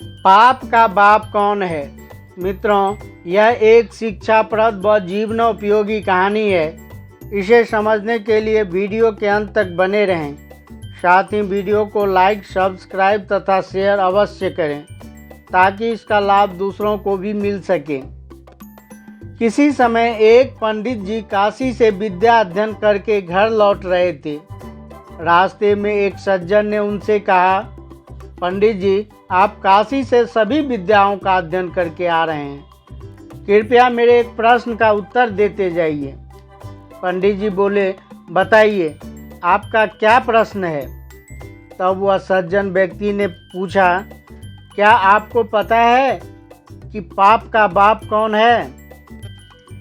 पाप का बाप कौन है? मित्रों, यह एक शिक्षाप्रद व जीवनोपयोगी कहानी है। इसे समझने के लिए वीडियो के अंत तक बने रहें। साथ ही वीडियो को लाइक, सब्सक्राइब तथा शेयर अवश्य करें ताकि इसका लाभ दूसरों को भी मिल सके। किसी समय एक पंडित जी काशी से विद्या अध्ययन करके घर लौट रहे थे। रास्ते में एक सज्जन ने उनसे कहा, पंडित जी, आप काशी से सभी विद्याओं का अध्ययन करके आ रहे हैं, कृपया मेरे एक प्रश्न का उत्तर देते जाइए। पंडित जी बोले, बताइए, आपका क्या प्रश्न है? तब वह सज्जन व्यक्ति ने पूछा, क्या आपको पता है कि पाप का बाप कौन है?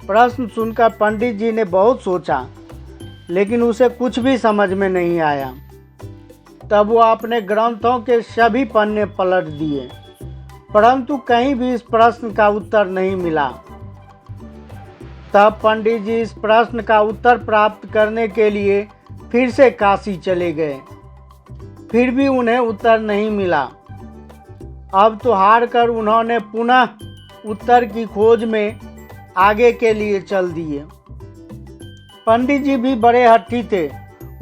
प्रश्न सुनकर पंडित जी ने बहुत सोचा, लेकिन उसे कुछ भी समझ में नहीं आया। तब वह अपने ग्रंथों के सभी पन्ने पलट दिए, परंतु कहीं भी इस प्रश्न का उत्तर नहीं मिला। तब पंडित जी इस प्रश्न का उत्तर प्राप्त करने के लिए फिर से काशी चले गए। फिर भी उन्हें उत्तर नहीं मिला। अब तो हार कर उन्होंने पुनः उत्तर की खोज में आगे के लिए चल दिए। पंडित जी भी बड़े हठी थे।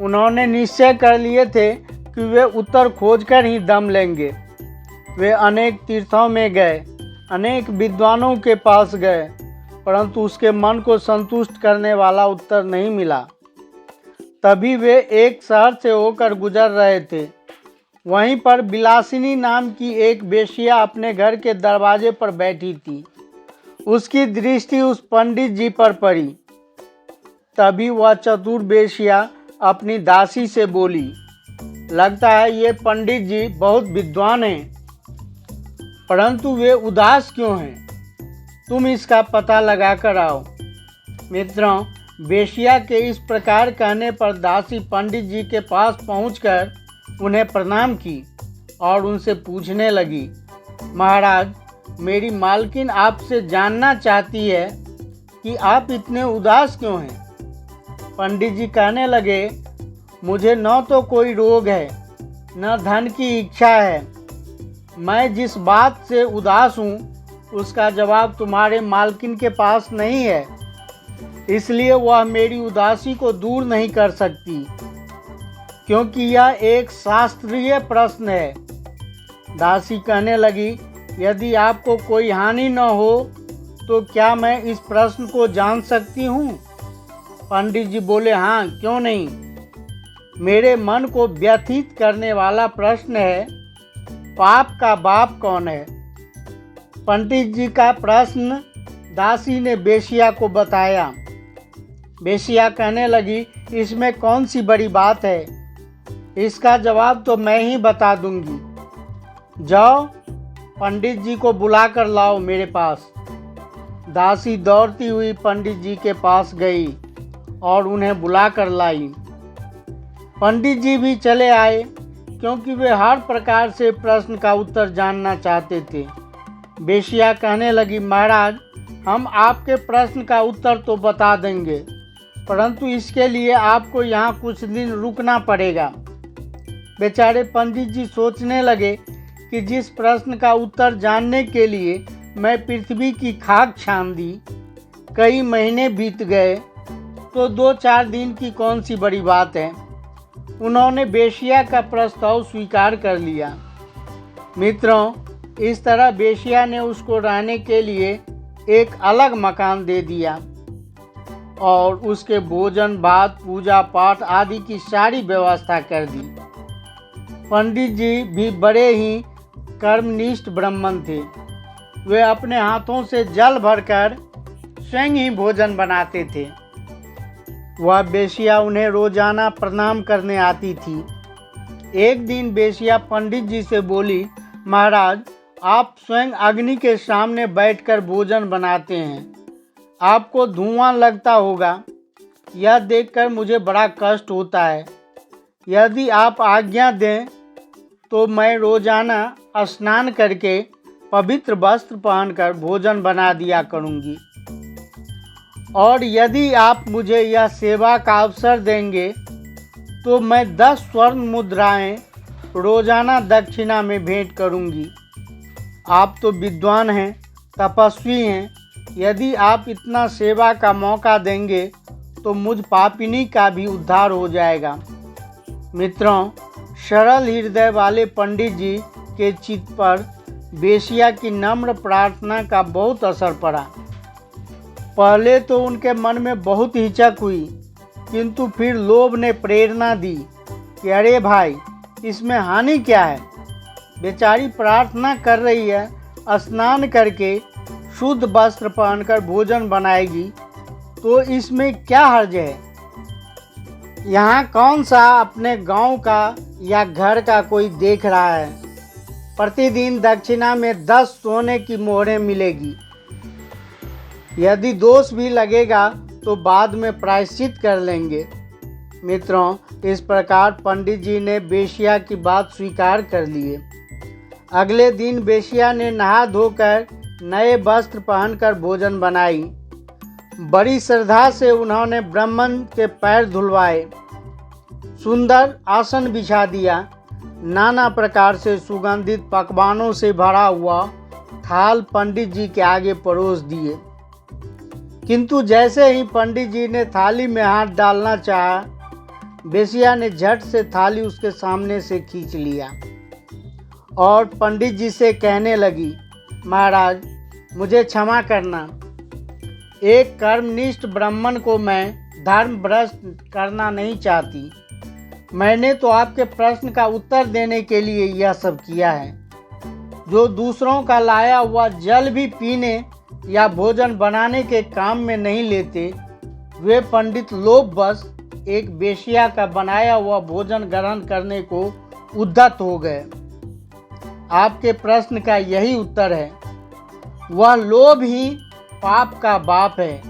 उन्होंने निश्चय कर लिए थे कि वे उत्तर खोजकर ही दम लेंगे। वे अनेक तीर्थों में गए, अनेक विद्वानों के पास गए, परंतु उसके मन को संतुष्ट करने वाला उत्तर नहीं मिला। तभी वे एक शहर से होकर गुजर रहे थे। वहीं पर बिलासिनी नाम की एक वेश्या अपने घर के दरवाजे पर बैठी थी। उसकी दृष्टि उस पंडित जी पर पड़ी। तभी वह चतुर वेश्या अपनी दासी से बोली, लगता है ये पंडित जी बहुत विद्वान हैं, परंतु वे उदास क्यों हैं? तुम इसका पता लगा कर आओ। मित्रों, वेश्या के इस प्रकार कहने पर दासी पंडित जी के पास पहुंचकर उन्हें प्रणाम की और उनसे पूछने लगी, महाराज, मेरी मालकिन आपसे जानना चाहती है कि आप इतने उदास क्यों हैं? पंडित जी कहने लगे, मुझे न तो कोई रोग है, न धन की इच्छा है। मैं जिस बात से उदास हूँ उसका जवाब तुम्हारे मालकिन के पास नहीं है, इसलिए वह मेरी उदासी को दूर नहीं कर सकती, क्योंकि यह एक शास्त्रीय प्रश्न है। दासी कहने लगी, यदि आपको कोई हानि न हो तो क्या मैं इस प्रश्न को जान सकती हूँ? पंडित जी बोले, हाँ, क्यों नहीं। मेरे मन को व्यथित करने वाला प्रश्न है, पाप का बाप कौन है? पंडित जी का प्रश्न दासी ने वेश्या को बताया। वेश्या कहने लगी, इसमें कौन सी बड़ी बात है, इसका जवाब तो मैं ही बता दूंगी। जाओ, पंडित जी को बुला कर लाओ मेरे पास। दासी दौड़ती हुई पंडित जी के पास गई और उन्हें बुला कर लाई। पंडित जी भी चले आए, क्योंकि वे हर प्रकार से प्रश्न का उत्तर जानना चाहते थे। वेश्या कहने लगी, महाराज, हम आपके प्रश्न का उत्तर तो बता देंगे, परंतु इसके लिए आपको यहाँ कुछ दिन रुकना पड़ेगा। बेचारे पंडित जी सोचने लगे कि जिस प्रश्न का उत्तर जानने के लिए मैं पृथ्वी की खाक छान दी, कई महीने बीत गए, तो 2-4 दिन की कौन सी बड़ी बात है। उन्होंने वेश्या का प्रस्ताव स्वीकार कर लिया। मित्रों, इस तरह वेश्या ने उसको रहने के लिए एक अलग मकान दे दिया और उसके भोजन भात, पूजा पाठ आदि की सारी व्यवस्था कर दी। पंडित जी भी बड़े ही कर्मनिष्ठ ब्राह्मण थे। वे अपने हाथों से जल भरकर स्वयं ही भोजन बनाते थे। वह वेश्या उन्हें रोजाना प्रणाम करने आती थी। एक दिन वेश्या पंडित जी से बोली, महाराज, आप स्वयं अग्नि के सामने बैठकर भोजन बनाते हैं, आपको धुआं लगता होगा। यह देखकर मुझे बड़ा कष्ट होता है। यदि आप आज्ञा दें तो मैं रोजाना स्नान करके पवित्र वस्त्र पहनकर भोजन बना दिया करूंगी, और यदि आप मुझे यह सेवा का अवसर देंगे तो मैं 10 स्वर्ण मुद्राएं रोजाना दक्षिणा में भेंट करूंगी। आप तो विद्वान हैं, तपस्वी हैं, यदि आप इतना सेवा का मौका देंगे तो मुझ पापिनी का भी उद्धार हो जाएगा। मित्रों, सरल हृदय वाले पंडित जी के चित्त पर वेश्या की नम्र प्रार्थना का बहुत असर पड़ा। पहले तो उनके मन में बहुत हिचक हुई, किंतु फिर लोभ ने प्रेरणा दी कि अरे भाई, इसमें हानि क्या है? बेचारी प्रार्थना कर रही है, स्नान करके शुद्ध वस्त्र पहनकर भोजन बनाएगी, तो इसमें क्या हर्ज है? यहाँ कौन सा अपने गांव का या घर का कोई देख रहा है? प्रतिदिन दक्षिणा में 10 सोने की मोहरें मिलेगी। यदि दोष भी लगेगा तो बाद में प्रायश्चित कर लेंगे। मित्रों, इस प्रकार पंडित जी ने वेश्या की बात स्वीकार कर लिए। अगले दिन वेश्या ने नहा धोकर नए वस्त्र पहनकर भोजन बनाई। बड़ी श्रद्धा से उन्होंने ब्राह्मण के पैर धुलवाए, सुंदर आसन बिछा दिया, नाना प्रकार से सुगंधित पकवानों से भरा हुआ थाल पंडित जी के आगे परोस दिए। किंतु जैसे ही पंडित जी ने थाली में हाथ डालना चाहा, वेश्या ने झट से थाली उसके सामने से खींच लिया और पंडित जी से कहने लगी, महाराज, मुझे क्षमा करना। एक कर्मनिष्ठ ब्राह्मण को मैं धर्म भ्रष्ट करना नहीं चाहती। मैंने तो आपके प्रश्न का उत्तर देने के लिए यह सब किया है। जो दूसरों का लाया हुआ जल भी पीने या भोजन बनाने के काम में नहीं लेते, वे पंडित लोभवश एक वेश्या का बनाया हुआ भोजन ग्रहण करने को उद्यत हो गए। आपके प्रश्न का यही उत्तर है। वह लोभ ही पाप का बाप है।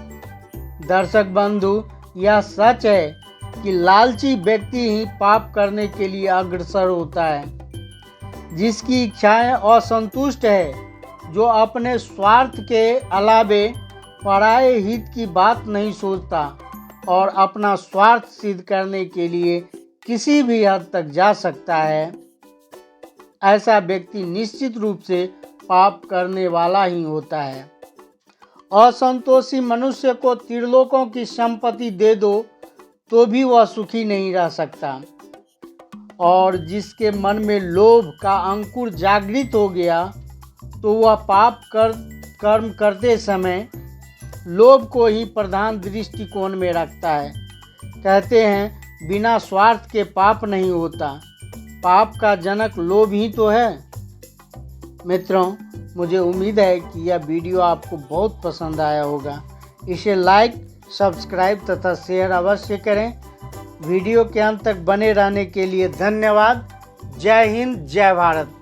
दर्शक बंधु, यह सच है कि लालची व्यक्ति ही पाप करने के लिए अग्रसर होता है। जिसकी इच्छाएं असंतुष्ट है, जो अपने स्वार्थ के अलावे पराये हित की बात नहीं सोचता और अपना स्वार्थ सिद्ध करने के लिए किसी भी हद तक जा सकता है, ऐसा व्यक्ति निश्चित रूप से पाप करने वाला ही होता है। असंतोषी मनुष्य को त्रिलोकों की संपत्ति दे दो तो भी वह सुखी नहीं रह सकता, और जिसके मन में लोभ का अंकुर जागृत हो गया तो वह कर्म करते समय लोभ को ही प्रधान दृष्टिकोण में रखता है। कहते हैं, बिना स्वार्थ के पाप नहीं होता। पाप का जनक लोभ ही तो है। मित्रों, मुझे उम्मीद है कि यह वीडियो आपको बहुत पसंद आया होगा। इसे लाइक, सब्सक्राइब तथा शेयर अवश्य करें। वीडियो के अंत तक बने रहने के लिए धन्यवाद। जय हिंद, जय भारत।